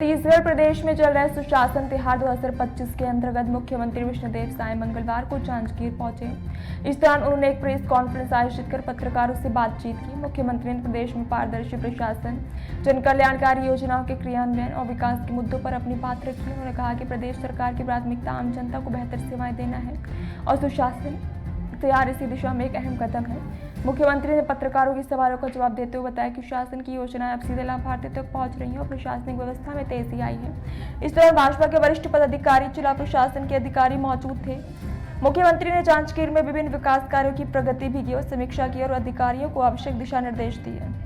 छत्तीसगढ़ प्रदेश में चल रहे सुशासन तिहार 2025 के अंतर्गत मुख्यमंत्री विष्णुदेव साय मंगलवार को जांजगीर पहुंचे। इस दौरान उन्होंने एक प्रेस कॉन्फ्रेंस आयोजित कर पत्रकारों से बातचीत की। मुख्यमंत्री ने प्रदेश में पारदर्शी प्रशासन, जन कल्याणकारी योजनाओं के क्रियान्वयन और विकास के मुद्दों पर अपनी बात रखी। उन्होंने कहा कि प्रदेश सरकार की प्राथमिकता आम जनता को बेहतर सेवाएं देना है और सुशासन तिहार इसी दिशा में एक अहम कदम है। मुख्यमंत्री ने पत्रकारों के सवालों का जवाब देते हुए बताया कि शासन की योजनाएं अब सीधे लाभार्थी तक पहुंच रही हैं और प्रशासनिक व्यवस्था में तेजी आई है। इस दौरान भाजपा के वरिष्ठ पदाधिकारी, जिला प्रशासन के अधिकारी मौजूद थे। मुख्यमंत्री ने जांजगीर में विभिन्न विकास कार्यों की प्रगति भी की और समीक्षा की और अधिकारियों को आवश्यक दिशा निर्देश दिए।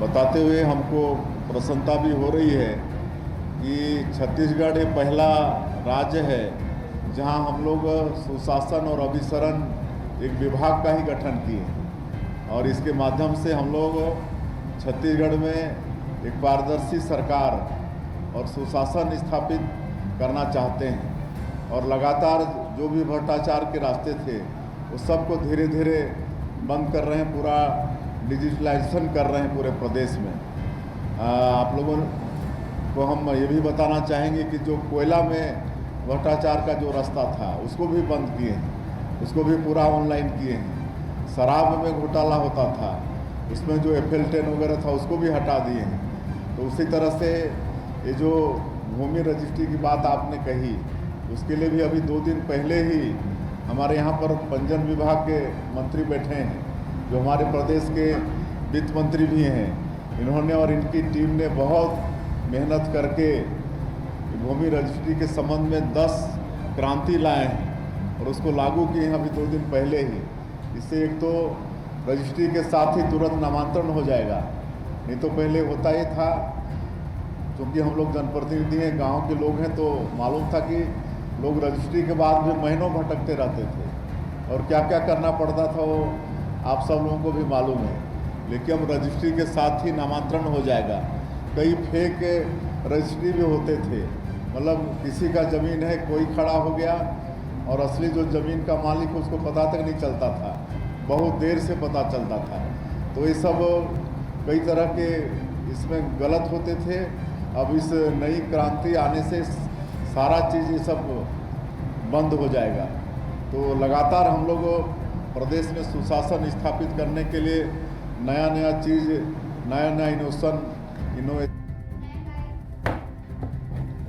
बताते हुए हमको प्रसन्नता भी हो रही है कि छत्तीसगढ़ एक पहला राज्य है जहां हम लोग सुशासन और अभिसरण एक विभाग का ही गठन किए और इसके माध्यम से हम लोग छत्तीसगढ़ में एक पारदर्शी सरकार और सुशासन स्थापित करना चाहते हैं और लगातार जो भी भ्रष्टाचार के रास्ते थे उस सबको धीरे धीरे बंद कर रहे हैं, पूरा डिजिटलाइजेशन कर रहे हैं पूरे प्रदेश में। आप लोगों को हम ये भी बताना चाहेंगे कि जो कोयला में भ्रष्टाचार का जो रास्ता था उसको भी बंद किए हैं, उसको भी पूरा ऑनलाइन किए हैं। शराब में घोटाला होता था, उसमें जो FL10 वगैरह था उसको भी हटा दिए हैं। तो उसी तरह से ये जो भूमि रजिस्ट्री की बात आपने कही, उसके लिए भी अभी 2 दिन पहले ही हमारे यहाँ पर पंजीयन विभाग के मंत्री बैठे हैं जो हमारे प्रदेश के वित्त मंत्री भी हैं। इन्होंने और इनकी टीम ने बहुत मेहनत करके भूमि रजिस्ट्री के संबंध में 10 क्रांति लाए हैं और उसको लागू किए हैं अभी 2 दिन पहले ही। इससे एक तो रजिस्ट्री के साथ ही तुरंत नामांतरण हो जाएगा, नहीं तो पहले होता ही था क्योंकि हम लोग जनप्रतिनिधि हैं, गांव के लोग हैं, तो मालूम था कि लोग रजिस्ट्री के बाद भी महीनों भटकते रहते थे और क्या क्या करना पड़ता था वो आप सब लोगों को भी मालूम है। लेकिन अब रजिस्ट्री के साथ ही नामांतरण हो जाएगा। कई फेक रजिस्ट्री भी होते थे, मतलब किसी का ज़मीन है, कोई खड़ा हो गया और असली जो ज़मीन का मालिक है उसको पता तक नहीं चलता था, बहुत देर से पता चलता था। तो ये सब कई तरह के इसमें गलत होते थे। अब इस नई क्रांति आने से सारा चीज़ ये सब बंद हो जाएगा। तो लगातार हम लोग प्रदेश में सुशासन स्थापित करने के लिए नया नया चीज़, नया नया इनोवेशन